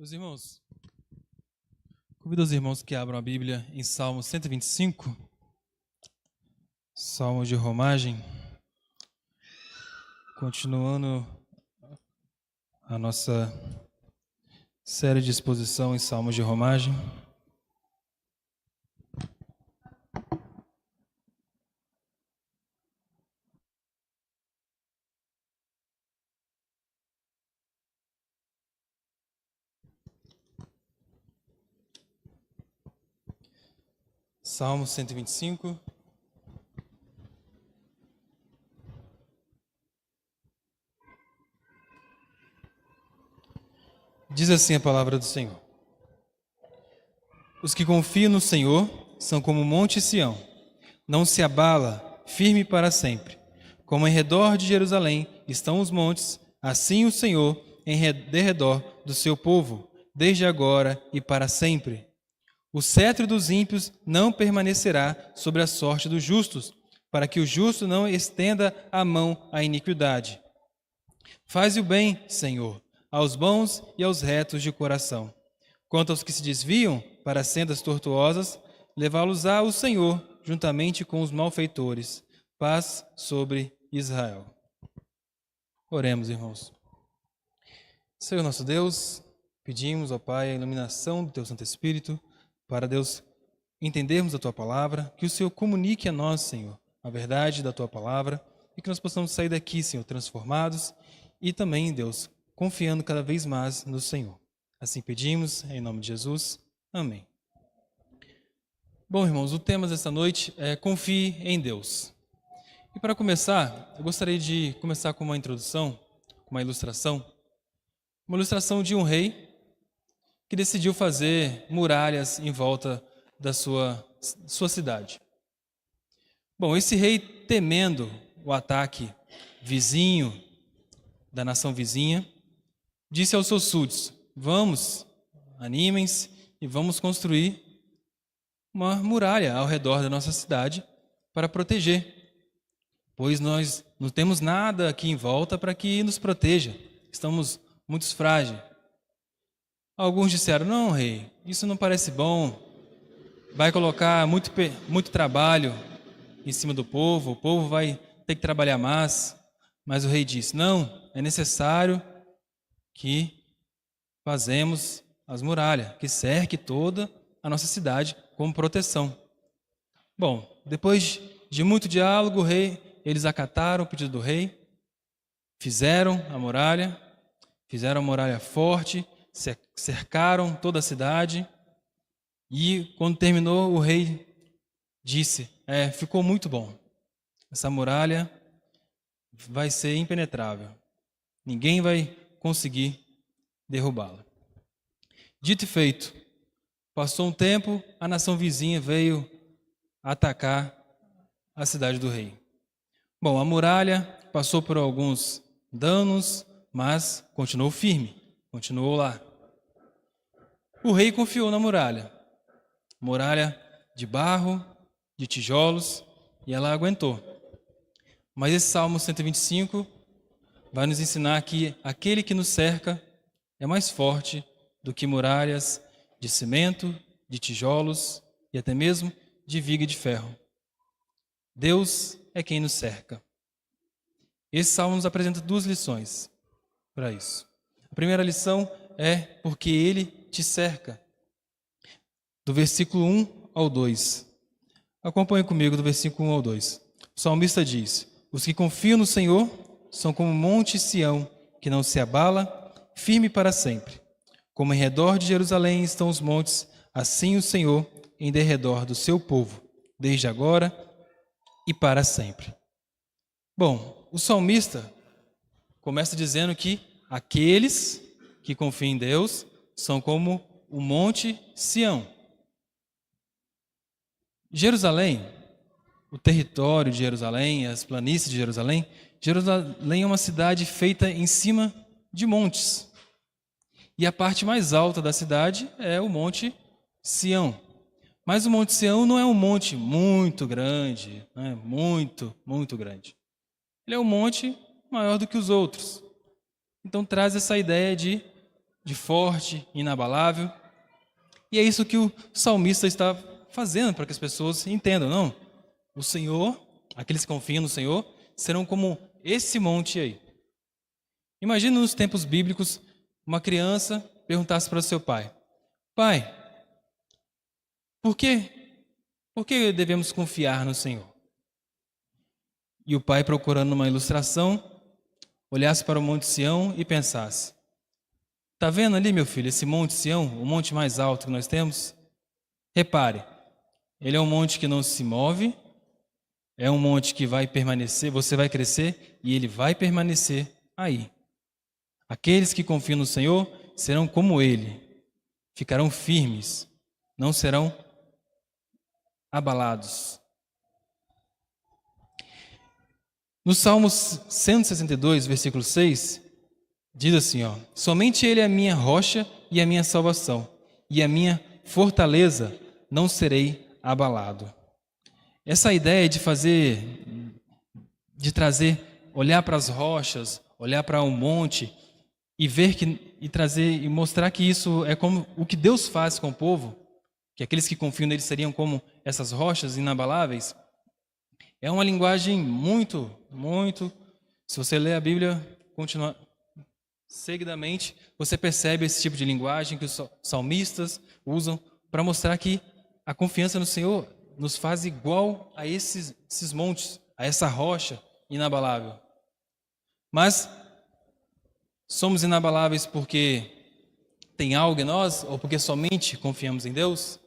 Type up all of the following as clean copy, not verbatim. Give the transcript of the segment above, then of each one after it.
Meus irmãos, convido os irmãos que abram a Bíblia em Salmo 125, Salmo de romagem, continuando a nossa série de exposição em Salmos de romagem. Salmo 125. Diz assim a palavra do Senhor: Os que confiam no Senhor são como o monte Sião, não se abala, firme para sempre. Como em redor de Jerusalém estão os montes, assim o Senhor em derredor do seu povo, desde agora e para sempre. O cetro dos ímpios não permanecerá sobre a sorte dos justos, para que o justo não estenda a mão à iniquidade. Faze o bem, Senhor, aos bons e aos retos de coração. Quanto aos que se desviam para sendas tortuosas, levá-los-á o Senhor, juntamente com os malfeitores. Paz sobre Israel. Oremos, irmãos. Senhor nosso Deus, pedimos, ó Pai, a iluminação do Teu Santo Espírito, para, Deus, entendermos a Tua palavra, que o Senhor comunique a nós, Senhor, a verdade da Tua palavra, e que nós possamos sair daqui, Senhor, transformados e também, Deus, confiando cada vez mais no Senhor. Assim pedimos, em nome de Jesus. Amém. Bom, irmãos, o tema desta noite é Confie em Deus. E para começar, eu gostaria de começar com uma introdução, com uma ilustração de um rei que decidiu fazer muralhas em volta da sua cidade. Bom, esse rei, temendo o ataque vizinho, da nação vizinha, disse aos seus súditos: vamos, animem-se e vamos construir uma muralha ao redor da nossa cidade para proteger, pois nós não temos nada aqui em volta para que nos proteja, estamos muito frágeis. Alguns disseram: não, rei, isso não parece bom, vai colocar muito trabalho em cima do povo, o povo vai ter que trabalhar mais. Mas o rei disse: não, é necessário que fazemos as muralhas, que cerque toda a nossa cidade como proteção. Bom, depois de muito diálogo, eles acataram o pedido do rei, fizeram a muralha forte, cercaram toda a cidade, e quando terminou, o rei disse: ficou muito bom, essa muralha vai ser impenetrável, ninguém vai conseguir derrubá-la. Dito e feito, passou um tempo, a nação vizinha veio atacar a cidade do rei. Bom, a muralha passou por alguns danos, mas continuou firme, continuou lá. O rei confiou na muralha de barro, de tijolos, e ela aguentou. Mas esse Salmo 125 vai nos ensinar que aquele que nos cerca é mais forte do que muralhas de cimento, de tijolos e até mesmo de viga de ferro. Deus é quem nos cerca. Esse salmo nos apresenta duas lições para isso. A primeira lição é porque Ele te cerca. Do versículo 1 ao 2. Acompanhe comigo do versículo 1 ao 2. O salmista diz: os que confiam no Senhor são como o monte Sião, que não se abala, firme para sempre. Como em redor de Jerusalém estão os montes, assim o Senhor em derredor do seu povo, desde agora e para sempre. Bom, o salmista começa dizendo que aqueles que confiam em Deus são como o monte Sião. Jerusalém, o território de Jerusalém, as planícies de Jerusalém é uma cidade feita em cima de montes. E a parte mais alta da cidade é o Monte Sião. Mas o Monte Sião não é um monte muito grande, muito grande. Ele é um monte maior do que os outros. Então traz essa ideia de de forte, inabalável. E é isso que o salmista está fazendo para que as pessoas entendam, não? O Senhor, aqueles que confiam no Senhor, serão como esse monte aí. Imagina nos tempos bíblicos, uma criança perguntasse para o seu pai: Pai, por que devemos confiar no Senhor? E o pai, procurando uma ilustração, olhasse para o Monte Sião e pensasse: Está vendo ali, meu filho, esse Monte Sião, o monte mais alto que nós temos? Repare, ele é um monte que não se move, é um monte que vai permanecer, você vai crescer e ele vai permanecer aí. Aqueles que confiam no Senhor serão como ele, ficarão firmes, não serão abalados. No Salmos 162, versículo 6, diz assim, somente ele é a minha rocha e a minha salvação, e a minha fortaleza, não serei abalado. Essa ideia de trazer, olhar para as rochas, olhar para um monte e ver e trazer e mostrar que isso é como o que Deus faz com o povo, que aqueles que confiam nele seriam como essas rochas inabaláveis, é uma linguagem muito, se você ler a Bíblia seguidamente, você percebe esse tipo de linguagem que os salmistas usam para mostrar que a confiança no Senhor nos faz igual a esses montes, a essa rocha inabalável. Mas somos inabaláveis porque tem algo em nós ou porque somente confiamos em Deus?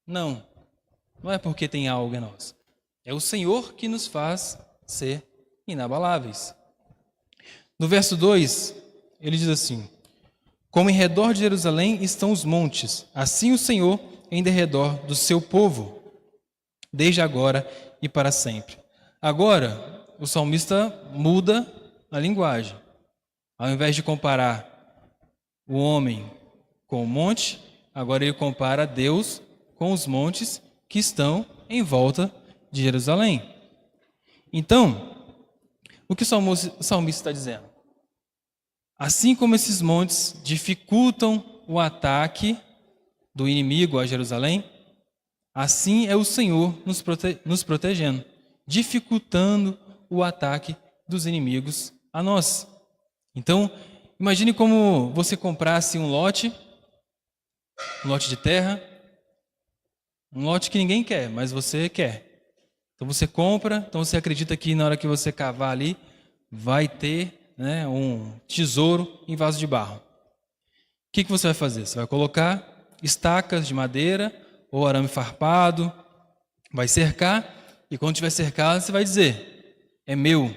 Não é porque tem algo em nós. É o Senhor que nos faz ser inabaláveis. No verso 2, ele diz assim: Como em redor de Jerusalém estão os montes, assim o Senhor em derredor do seu povo, desde agora e para sempre. Agora, o salmista muda a linguagem. Ao invés de comparar o homem com o monte, agora ele compara Deus com os montes que estão em volta de Jerusalém. Então, o que o salmista está dizendo? Assim como esses montes dificultam o ataque do inimigo a Jerusalém, assim é o Senhor nos protegendo, dificultando o ataque dos inimigos a nós. Então, imagine como você comprasse um lote de terra, um lote que ninguém quer, mas você quer. Então você compra, então você acredita que na hora que você cavar ali, vai ter um tesouro em vaso de barro. O que você vai fazer? Você vai colocar estacas de madeira ou arame farpado, vai cercar, e quando tiver cercado, você vai dizer: é meu.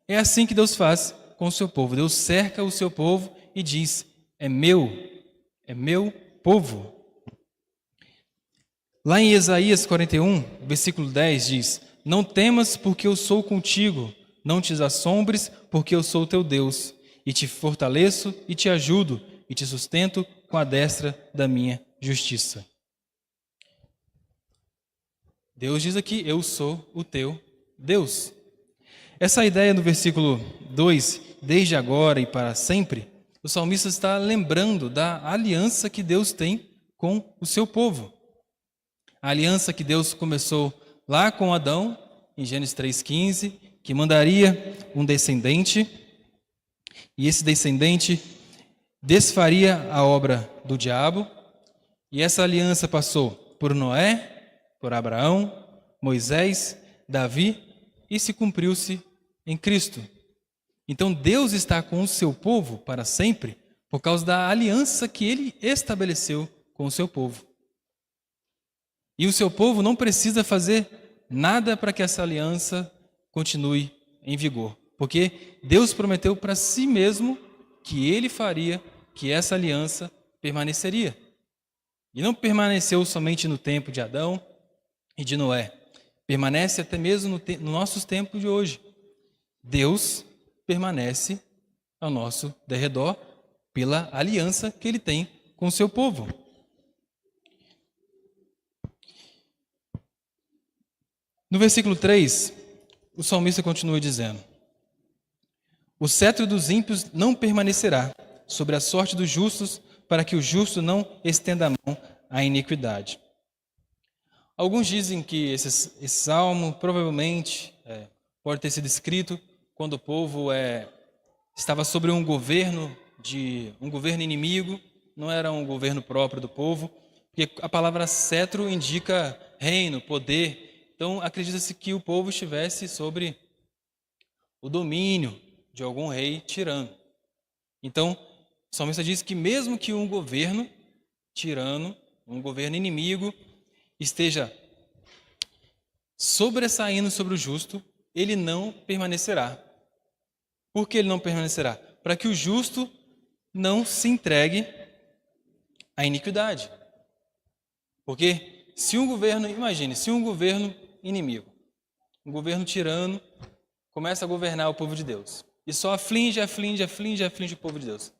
É assim que Deus faz com o seu povo. Deus cerca o seu povo e diz: é meu povo. Lá em Isaías 41, versículo 10 diz: Não temas, porque eu sou contigo, não te assombres, porque eu sou teu Deus, e te fortaleço e te ajudo, e te sustento com a destra da minha justiça. Deus diz aqui: eu sou o teu Deus. Essa ideia no versículo 2, desde agora e para sempre, o salmista está lembrando da aliança que Deus tem com o seu povo. A aliança que Deus começou lá com Adão, em Gênesis 3,15, que mandaria um descendente, e esse descendente desfaria a obra do diabo, e essa aliança passou por Noé, por Abraão, Moisés, Davi, e se cumpriu-se em Cristo. Então Deus está com o seu povo para sempre, por causa da aliança que ele estabeleceu com o seu povo. E o seu povo não precisa fazer nada para que essa aliança continue em vigor, porque Deus prometeu para si mesmo que ele faria, que essa aliança permaneceria. E não permaneceu somente no tempo de Adão e de Noé, permanece até mesmo no nossos tempos de hoje. Deus permanece ao nosso derredor pela aliança que ele tem com o seu povo. No versículo 3, o salmista continua dizendo: O cetro dos ímpios não permanecerá sobre a sorte dos justos, para que o justo não estenda a mão à iniquidade. Alguns dizem que esse salmo provavelmente pode ter sido escrito quando o povo estava sobre um governo inimigo, não era um governo próprio do povo, porque a palavra cetro indica reino, poder. Então acredita-se que o povo estivesse sobre o domínio de algum rei tirano. Então, o salmista diz que mesmo que um governo tirano, um governo inimigo, esteja sobressaindo sobre o justo, ele não permanecerá. Por que ele não permanecerá? Para que o justo não se entregue à iniquidade. Porque se um governo, imagine, se um governo inimigo, um governo tirano, começa a governar o povo de Deus, e só aflige o povo de Deus.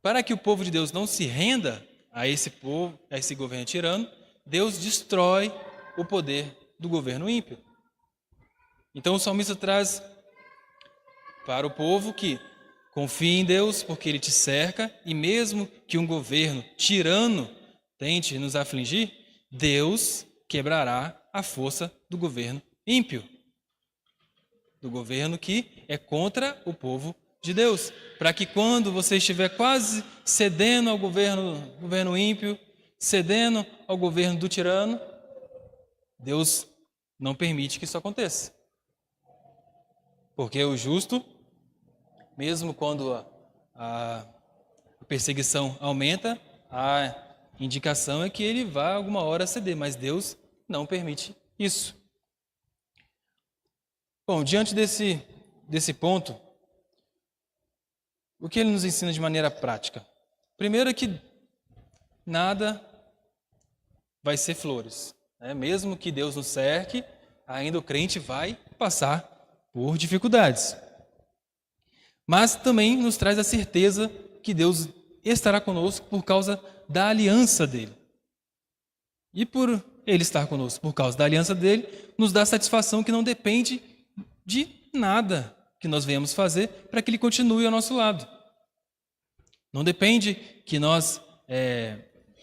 Para que o povo de Deus não se renda a esse povo, a esse governo tirano, Deus destrói o poder do governo ímpio. Então o salmista traz para o povo que confie em Deus, porque Ele te cerca, e mesmo que um governo tirano tente nos afligir, Deus quebrará a força do governo ímpio, do governo que é contra o povo de Deus, para que quando você estiver quase cedendo ao governo ímpio, cedendo ao governo do tirano, Deus não permite que isso aconteça. Porque o justo, mesmo quando a perseguição aumenta, a indicação é que ele vá alguma hora ceder, mas Deus não permite isso. Bom, diante desse ponto, o que ele nos ensina de maneira prática? Primeiro é que nada vai ser flores. Mesmo que Deus nos cerque, ainda o crente vai passar por dificuldades. Mas também nos traz a certeza que Deus estará conosco por causa da aliança dele. E por ele estar conosco por causa da aliança dele, nos dá satisfação que não depende de nada que nós venhamos fazer para que ele continue ao nosso lado. Não depende que nós,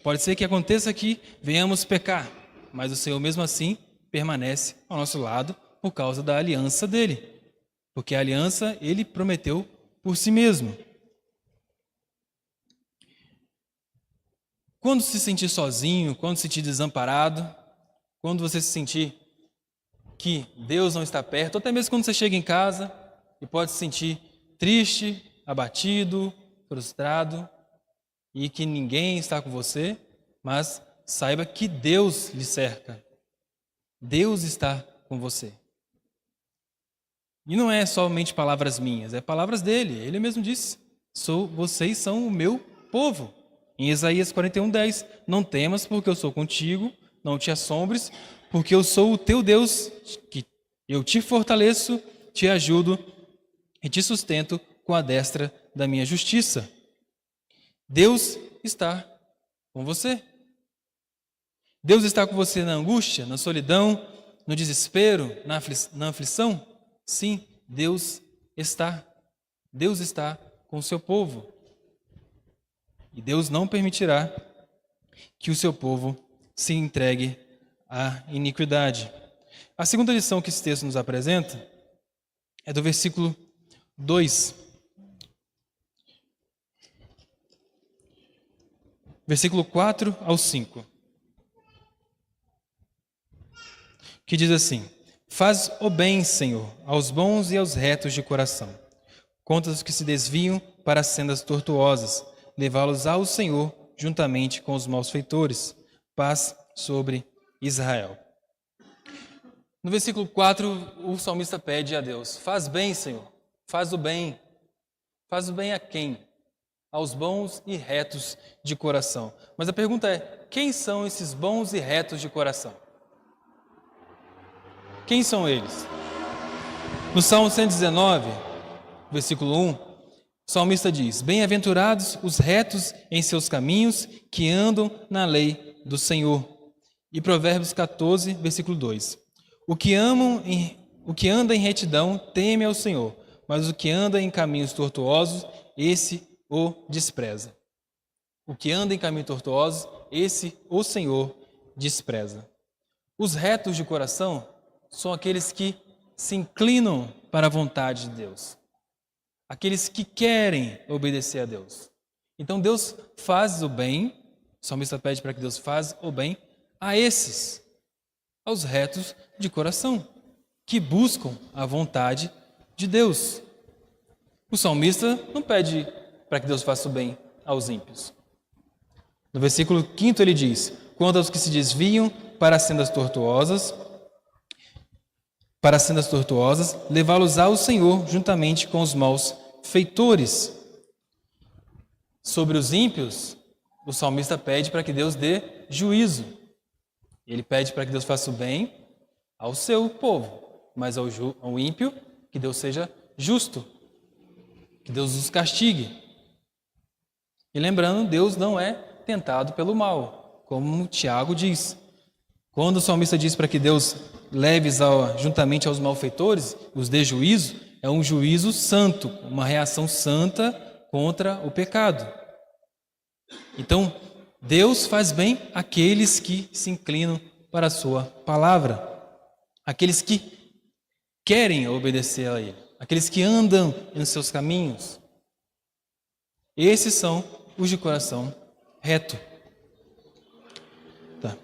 pode ser que aconteça que venhamos pecar, mas o Senhor mesmo assim permanece ao nosso lado por causa da aliança dele. Porque a aliança ele prometeu por si mesmo. Quando se sentir sozinho, quando se sentir desamparado, quando você se sentir que Deus não está perto, ou até mesmo quando você chega em casa e pode se sentir triste, abatido, frustrado e que ninguém está com você, mas saiba que Deus lhe cerca. Deus está com você. E não é somente palavras minhas, é palavras dele. Ele mesmo disse, vocês são o meu povo. Em Isaías 41:10, não temas porque eu sou contigo, não te assombres, porque eu sou o teu Deus, que eu te fortaleço, te ajudo e te sustento com a destra da minha justiça. Deus está com você. Deus está com você na angústia, na solidão, no desespero, na aflição? Sim, Deus está. Deus está com o seu povo. E Deus não permitirá que o seu povo se entregue à iniquidade. A segunda lição que esse texto nos apresenta é do versículo 2. Versículo 4 ao 5. Que diz assim: Faz o bem, Senhor, aos bons e aos retos de coração. Contra os que se desviam para as sendas tortuosas, levá-los ao Senhor juntamente com os malfeitores. Paz sobre Israel. No versículo 4, o salmista pede a Deus: faz bem, Senhor, faz o bem. Faz o bem a quem? Aos bons e retos de coração. Mas a pergunta é: quem são esses bons e retos de coração? Quem são eles? No Salmo 119, versículo 1, o salmista diz: Bem-aventurados os retos em seus caminhos, que andam na lei do Senhor. E Provérbios 14, versículo 2: O que anda em retidão teme ao Senhor, mas o que anda em caminhos tortuosos, esse o despreza. O que anda em caminhos tortuosos, esse o Senhor despreza. Os retos de coração são aqueles que se inclinam para a vontade de Deus. Aqueles que querem obedecer a Deus. Então Deus faz o bem, o salmista pede para que Deus faça o bem a esses, aos retos de coração, que buscam a vontade de Deus. O salmista não pede para que Deus faça o bem aos ímpios. No versículo 5 ele diz: quanto aos que se desviam para as sendas tortuosas, levá-los-á o Senhor juntamente com os maus feitores. Sobre os ímpios, o salmista pede para que Deus dê juízo. Ele pede para que Deus faça o bem ao seu povo, mas ao ímpio, que Deus seja justo, que Deus os castigue. E lembrando, Deus não é tentado pelo mal, como Tiago diz. Quando o salmista diz para que Deus leve juntamente aos malfeitores, os dê juízo, é um juízo santo, uma reação santa contra o pecado. Então, Deus faz bem àqueles que se inclinam para a sua palavra, aqueles que querem obedecer a Ele, aqueles que andam em seus caminhos. Esses são os de coração reto. Tá.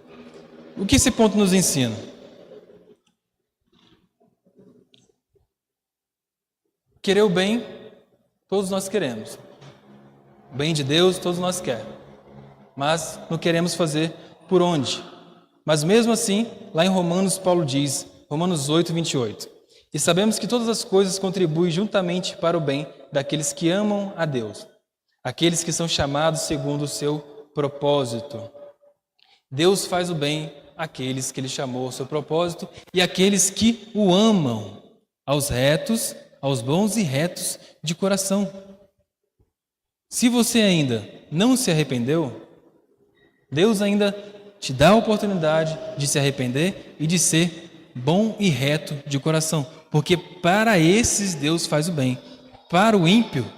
O que esse ponto nos ensina? Querer o bem, todos nós queremos. O bem de Deus, todos nós queremos. Mas não queremos fazer por onde. Mas mesmo assim, lá em Romanos, Paulo diz, Romanos 8, 28, e sabemos que todas as coisas contribuem juntamente para o bem daqueles que amam a Deus, aqueles que são chamados segundo o seu propósito. Deus faz o bem àqueles que Ele chamou ao seu propósito e àqueles que o amam, aos retos, aos bons e retos de coração. Se você ainda não se arrependeu, Deus ainda te dá a oportunidade de se arrepender e de ser bom e reto de coração, porque para esses Deus faz o bem. Para o ímpio,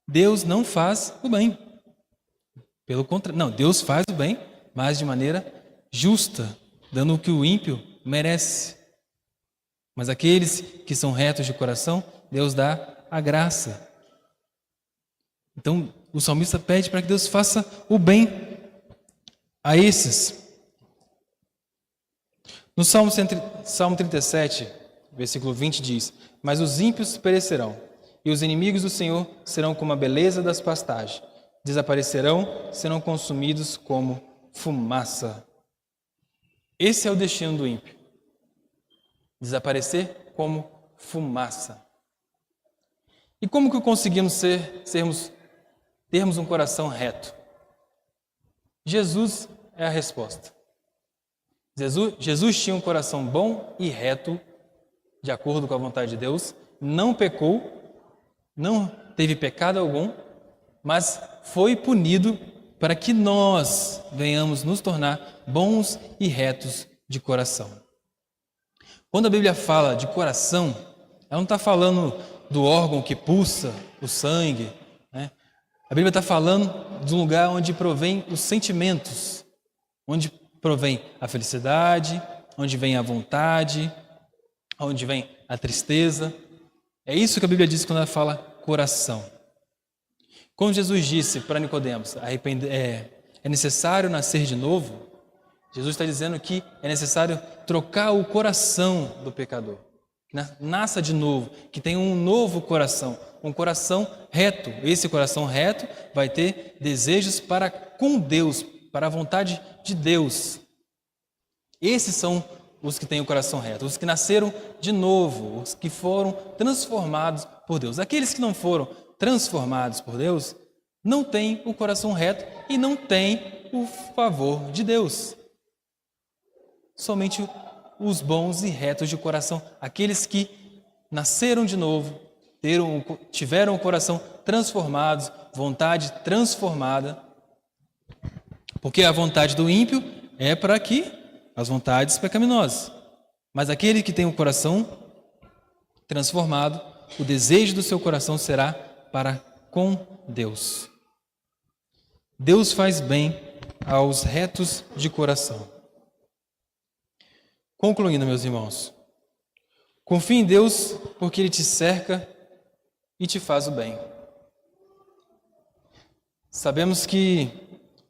Deus não faz o bem. Pelo contrário, não, Deus faz o bem, mas de maneira justa, dando o que o ímpio merece. Mas aqueles que são retos de coração, Deus dá a graça. Então, o salmista pede para que Deus faça o bem a esses. No Salmo 37, versículo 20 diz: mas os ímpios perecerão, e os inimigos do Senhor serão como a beleza das pastagens, desaparecerão, serão consumidos como fumaça. Esse é o destino do ímpio. Desaparecer como fumaça. E como que conseguimos termos um coração reto? Jesus é a resposta. Jesus tinha um coração bom e reto, de acordo com a vontade de Deus, não pecou, não teve pecado algum, mas foi punido para que nós venhamos nos tornar bons e retos de coração. Quando a Bíblia fala de coração, ela não está falando do órgão que pulsa o sangue, né? A Bíblia está falando de um lugar onde provém os sentimentos, onde provém a felicidade, onde vem a vontade, onde vem a tristeza. É isso que a Bíblia diz quando ela fala coração. Quando Jesus disse para Nicodemos, é necessário nascer de novo, Jesus está dizendo que é necessário trocar o coração do pecador. Que nasça de novo, que tenha um novo coração, um coração reto. Esse coração reto vai ter desejos para com Deus, para a vontade de Deus. Esses são os que têm o coração reto, os que nasceram de novo, os que foram transformados por Deus. Aqueles que não foram transformados por Deus não têm o coração reto e não têm o favor de Deus. Somente os bons e retos de coração, aqueles que nasceram de novo, tiveram o coração transformado, vontade transformada, porque a vontade do ímpio é para que as vontades pecaminosas, mas aquele que tem o coração transformado, o desejo do seu coração será para com Deus. Deus faz bem aos retos de coração. Concluindo, meus irmãos, confie em Deus porque Ele te cerca e te faz o bem. Sabemos que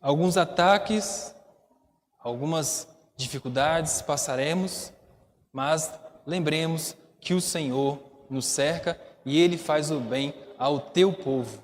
alguns ataques, algumas dificuldades passaremos, mas lembremos que o Senhor nos cerca e Ele faz o bem ao teu povo.